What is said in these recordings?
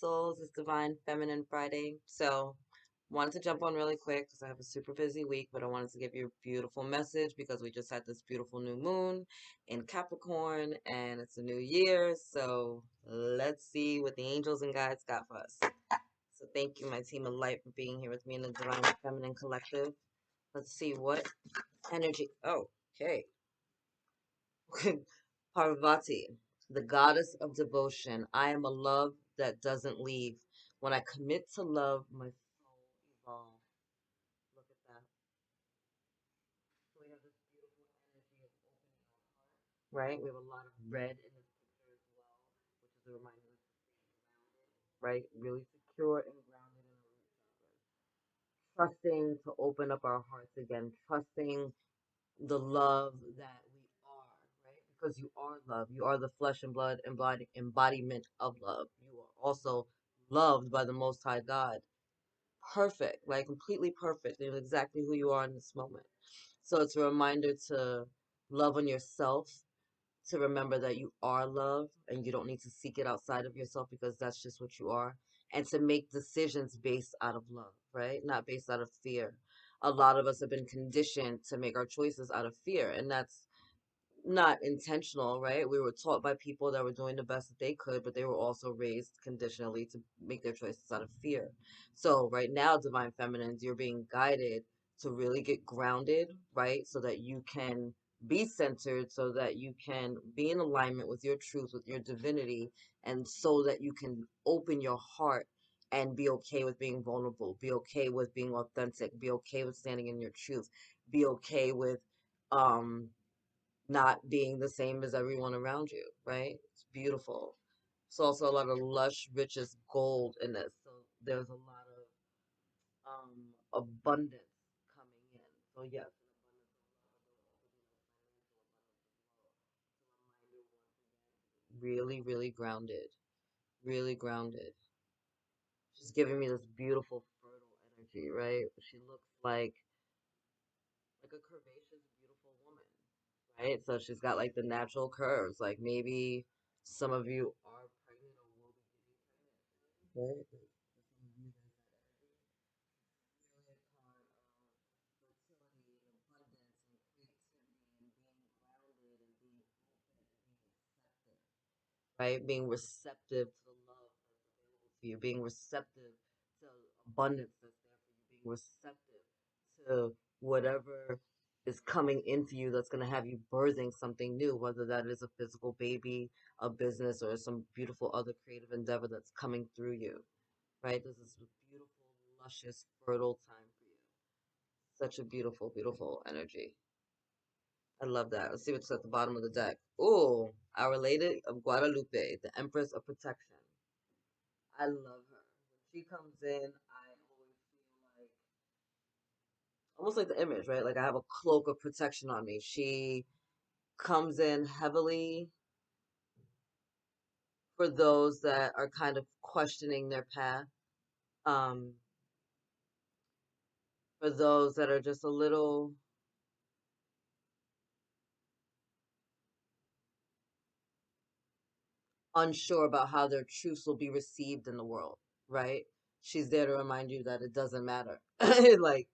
souls. It's Divine Feminine Friday. So, wanted to jump on really quick because I have a super busy week, but I wanted to give you a beautiful message because we just had this beautiful new moon in Capricorn and it's a new year. So, let's see what the angels and guides got for us. So, thank you, my team of light, for being here with me in the Divine Feminine Collective. Let's see what energy. Oh, okay. Parvati, the goddess of devotion. I am a love that doesn't leave. When I commit to love, my soul evolves. Look at that. So we have this beautiful energy of opening our heart, right? We have a lot of red in this picture as well, which is a reminder of staying grounded, right? Really secure and grounded in our root chakras. Trusting to open up our hearts again, trusting the love that we are, right? Because you are love. You are the flesh and blood embodiment of love. You are also loved by the Most High God. Perfect, like completely perfect. You're exactly who you are in this moment. So it's a reminder to love on yourself, to remember that you are love and you don't need to seek it outside of yourself because that's just what you are. And to make decisions based out of love, right? Not based out of fear. A lot of us have been conditioned to make our choices out of fear, and that's not intentional, right? We were taught by people that were doing the best that they could, but they were also raised conditionally to make their choices out of fear. So, right now, Divine Feminines, you're being guided to really get grounded, right? So that you can be centered, so that you can be in alignment with your truth, with your divinity, and so that you can open your heart and be okay with being vulnerable, be okay with being authentic, be okay with standing in your truth, be okay with, um, not being the same as everyone around you, right? It's beautiful. It's also a lot of lush, richest gold in this. So there's a lot of abundance coming in. So yes, an abundance of love, but also financial abundance as well. So a reminder once again, really, really grounded. Really grounded. She's giving me this beautiful fertile energy, right? She looks like a curvaceous, beautiful woman, right? So she's got like the natural curves. Like maybe some of you are pregnant or will be getting pregnant, right? For some of you, there's that energy. It's really a card of fertility and abundance and creativity and being grounded and being open and being receptive, right? Being receptive to the love that's available to you, being receptive to abundance that's there for you, being receptive to whatever is coming into you that's going to have you birthing something new, whether that is a physical baby, a business, or some beautiful other creative endeavor that's coming through you, right? This is a beautiful, luscious, fertile time for you. Such a beautiful, beautiful energy. I love that. Let's see what's at the bottom of the deck. Oh, Our Lady of Guadalupe, the Empress of Protection. I love her. When she comes in, I always feel like almost like the image, right? Like I have a cloak of protection on me. She comes in heavily for those that are kind of questioning their path. Um, for those that are just a little unsure about how their truths will be received in the world, right? She's there to remind you that it doesn't matter. Like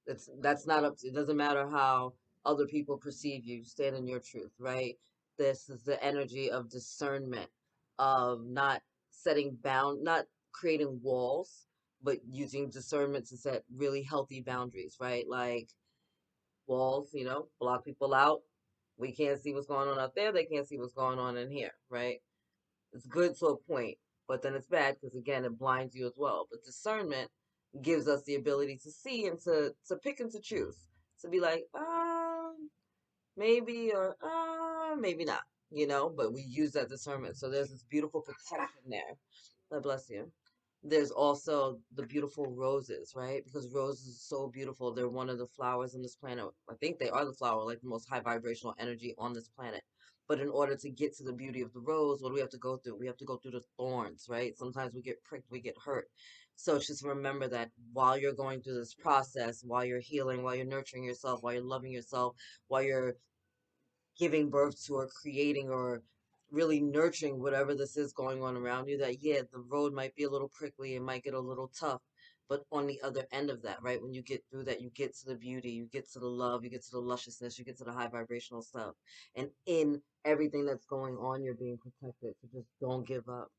that's not up to, it doesn't matter how other people perceive you. Stand in your truth, right? This is the energy of discernment, of not not creating walls, but using discernment to set really healthy boundaries, right? Like walls, block people out. We can't see what's going on out there, they can't see what's going on in here, right? It's good to a point, but then it's bad because again it blinds you as well. But discernment gives us the ability to see and to pick and to choose. To be like, maybe or maybe not, but we use that discernment. So there's this beautiful protection there. God bless you. There's also the beautiful roses, right? Because roses are so beautiful. They're one of the flowers on this planet. I think they are the flower, like the most high vibrational energy on this planet. But in order to get to the beauty of the rose, what do we have to go through? We have to go through the thorns, right? Sometimes we get pricked, we get hurt. So just remember that while you're going through this process, while you're healing, while you're nurturing yourself, while you're loving yourself, while you're giving birth to or creating or really nurturing whatever this is going on around you. That, yeah, the road might be a little prickly, it might get a little tough, but on the other end of that, right, when you get through that, you get to the beauty, you get to the love, you get to the lusciousness, you get to the high vibrational stuff. And in everything that's going on, you're being protected. So just don't give up.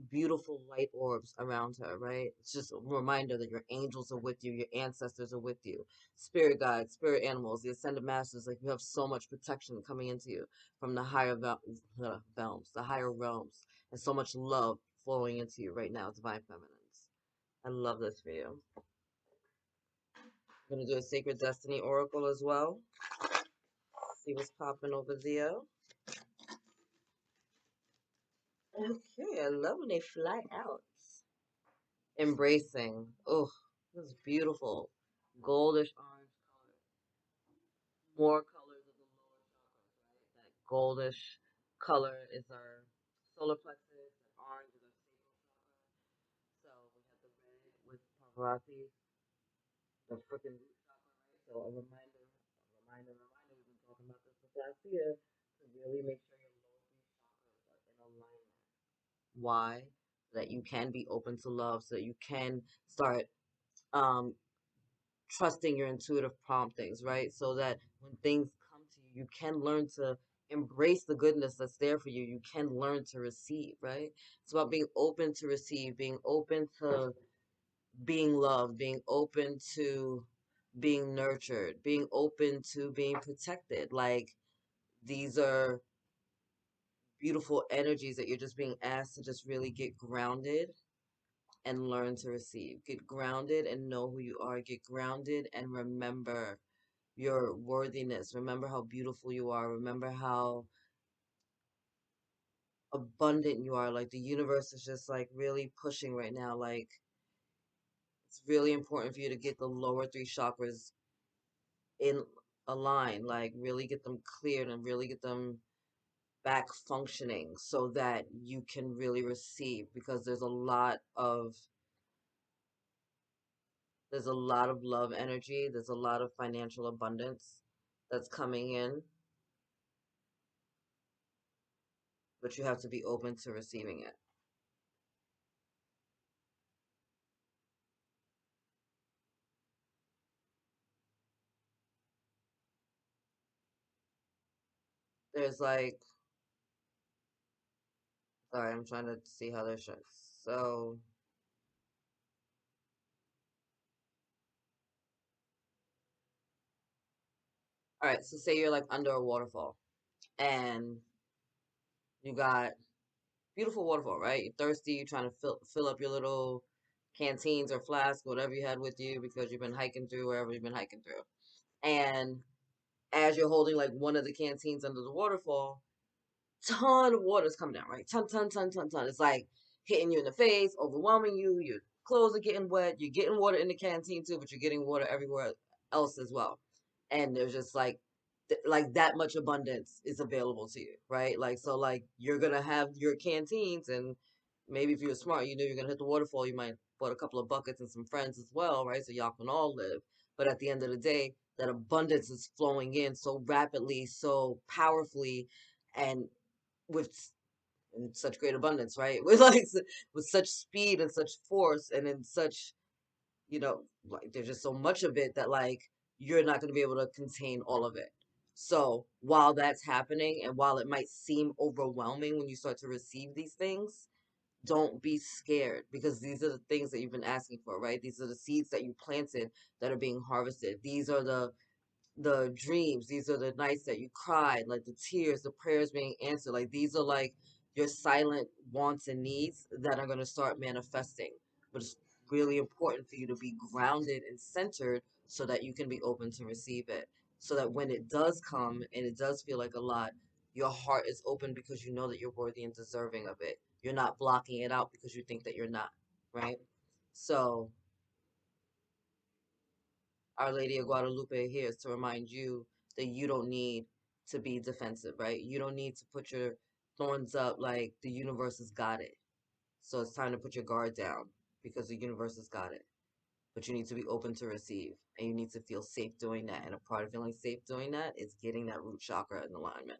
Beautiful light orbs around her, right? It's just a reminder that your angels are with you, your ancestors are with you, spirit guides, spirit animals, the ascended masters. Like, you have so much protection coming into you from the higher realms, the higher realms, and so much love flowing into you right now, divine feminines. I love this for you. I'm gonna do a sacred destiny oracle as well. See what's popping over there. Okay, I love when they fly out. Embracing. Oh, this is beautiful. Goldish orange color. More colors of the lower chakras, right? That goldish color is our solar plexus, and orange is our sacral chakra. So we have the red with Pavarotti, the freaking root chakra, right? So a reminder, we've been talking about this for last year, to really make sure your lower three chakras are in alignment. Why? So that you can be open to love, so that you can start um trusting your intuitive promptings, right? So that when things come to you, you can learn to embrace the goodness that's there for you. You can learn to receive, right? It's about being open to receive, being open to being loved, being open to being nurtured, being open to being protected. Like, these are beautiful energies that you're just being asked to just really get grounded and learn to receive. Get grounded and know who you are. Get grounded and remember your worthiness. Remember how beautiful you are. Remember how abundant you are. Like, the universe is just like really pushing right now. Like, it's really important for you to get the lower three chakras in a line, like really get them cleared and really get them back functioning so that you can really receive, because there's a lot of love energy, there's a lot of financial abundance that's coming in, but you have to be open to receiving it. There's like, sorry, I'm trying to see how they're showing. So, all right, so say you're like under a waterfall and you got beautiful waterfall, right? You're thirsty, you're trying to fill up your little canteens or flasks, whatever you had with you, because you've been hiking through wherever you've been hiking through. And as you're holding like one of the canteens under the waterfall, ton of water is coming down, right? Ton. It's like hitting you in the face, overwhelming you. Your clothes are getting wet. You're getting water in the canteen too, but you're getting water everywhere else as well. And there's just like like that much abundance is available to you, right? Like, so like you're gonna have your canteens, and maybe if you're smart, you know you're gonna hit the waterfall. You might put a couple of buckets and some friends as well, right? So y'all can all live. But at the end of the day, that abundance is flowing in so rapidly, so powerfully, and with in such great abundance, right? With like with such speed and such force, and in such, like, there's just so much of it that like you're not going to be able to contain all of it. So while that's happening, and while it might seem overwhelming when you start to receive these things, don't be scared, because these are the things that you've been asking for, right? These are the seeds that you planted that are being harvested. These are the dreams, these are the nights that you cried, like the tears, the prayers being answered. Like, these are like your silent wants and needs that are going to start manifesting. But it's really important for you to be grounded and centered so that you can be open to receive it, so that when it does come and it does feel like a lot, your heart is open because you know that you're worthy and deserving of it. You're not blocking it out because you think that you're not, right? So Our Lady of Guadalupe here is to remind you that you don't need to be defensive, right? You don't need to put your thorns up. Like, the universe has got it. So it's time to put your guard down, because the universe has got it. But you need to be open to receive, and you need to feel safe doing that. And a part of feeling safe doing that is getting that root chakra in alignment,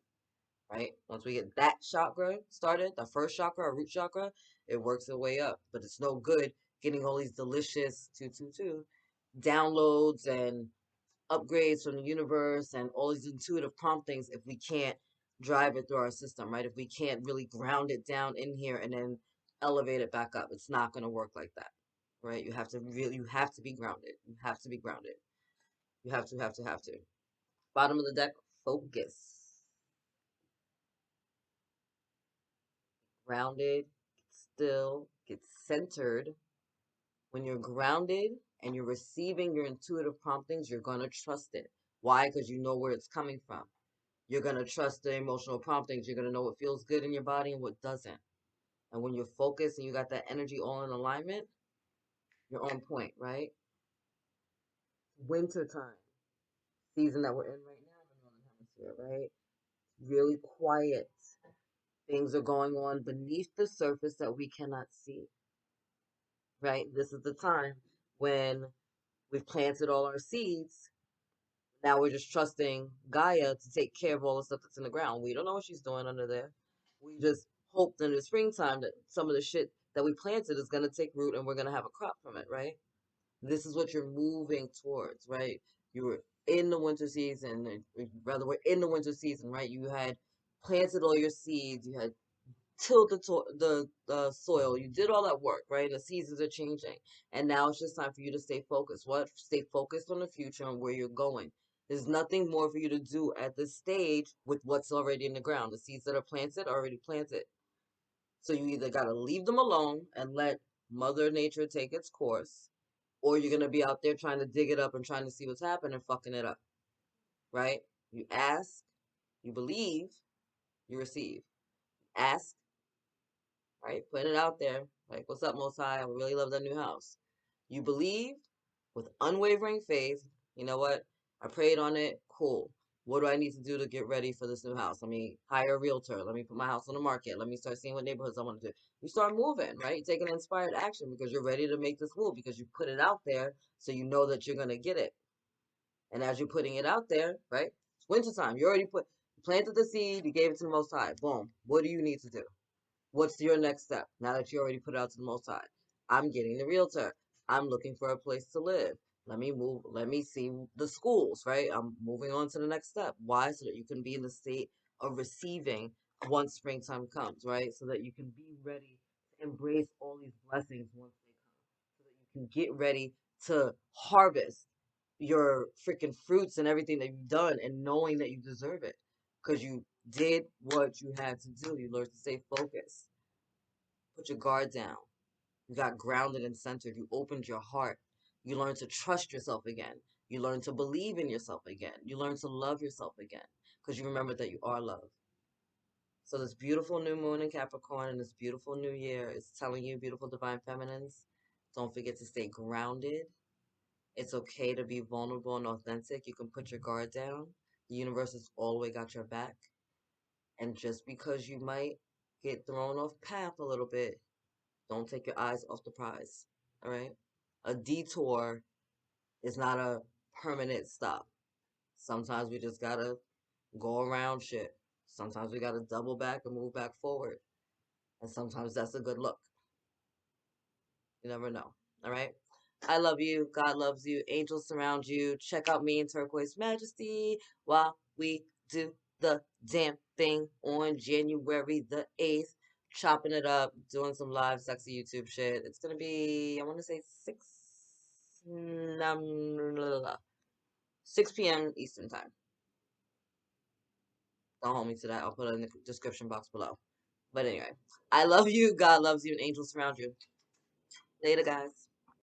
right? Once we get that chakra started, the first chakra, our root chakra, it works its way up. But it's no good getting all these delicious 222 downloads and upgrades from the universe and all these intuitive promptings if we can't drive it through our system, right? If we can't really ground it down in here and then elevate it back up, it's not going to work like that, right? You have to be grounded. You have to be grounded. You have to. Bottom of the deck, focus. Grounded, still, get centered. When you're grounded and you're receiving your intuitive promptings, you're going to trust it. Why? Because you know where it's coming from. You're going to trust the emotional promptings. You're going to know what feels good in your body and what doesn't. And when you're focused and you got that energy all in alignment, you're on point, right? Winter time, season that we're in right now in the Northern Hemisphere, right? Really quiet. Things are going on beneath the surface that we cannot see, right? This is the time when we've planted all our seeds. Now we're just trusting Gaia to take care of all the stuff that's in the ground. We don't know what she's doing under there. We just hope in the springtime that some of the shit that we planted is going to take root and we're going to have a crop from it, right? This is what you're moving towards, right? You were in the winter season, rather, we're in the winter season, right? You had planted all your seeds, you had tilled the soil. You did all that work, right? And the seasons are changing. And now it's just time for you to stay focused. What? Stay focused on the future and where you're going. There's nothing more for you to do at this stage with what's already in the ground. The seeds that are planted are already planted. So you either got to leave them alone and let Mother Nature take its course, or you're going to be out there trying to dig it up and trying to see what's happening and fucking it up, right? You ask, you believe, you receive. Ask, right? Put it out there. Like, what's up, Most High? I really love that new house. You believe with unwavering faith. You know what? I prayed on it. Cool. What do I need to do to get ready for this new house? Let me hire a realtor. Let me put my house on the market. Let me start seeing what neighborhoods I want to do. You start moving, right? You take an inspired action because you're ready to make this move because you put it out there so you know that you're going to get it. And as you're putting it out there, right? It's wintertime. You planted the seed. You gave it to the Most High. Boom. What do you need to do? What's your next step now that you already put it out to the Most High? I'm getting the realtor. I'm looking for a place to live. Let me move. Let me see the schools, right? I'm moving on to the next step. Why? So that you can be in the state of receiving once springtime comes, right? So that you can be ready to embrace all these blessings once they come. So that you can get ready to harvest your freaking fruits and everything that you've done and knowing that you deserve it because you did what you had to do. You learned to stay focused. Put your guard down. You got grounded and centered. You opened your heart. You learned to trust yourself again. You learned to believe in yourself again. You learned to love yourself again because you remember that you are loved. So this beautiful new moon in Capricorn and this beautiful new year is telling you, beautiful divine feminines, don't forget to stay grounded. It's okay to be vulnerable and authentic. You can put your guard down. The universe has always got your back. And just because you might get thrown off path a little bit, don't take your eyes off the prize. All right? A detour is not a permanent stop. Sometimes we just gotta go around shit. Sometimes we gotta double back and move back forward. And sometimes that's a good look. You never know. All right? I love you. God loves you. Angels surround you. Check out me and Turquoise Majesty while we do the damn thing on January the 8th. Chopping it up, doing some live sexy YouTube shit. It's gonna be, I want to say 6 p.m. Eastern time. Don't hold me to that. I'll put it in the description box below. But anyway, I love you. God loves you, and angels surround you. Later, guys.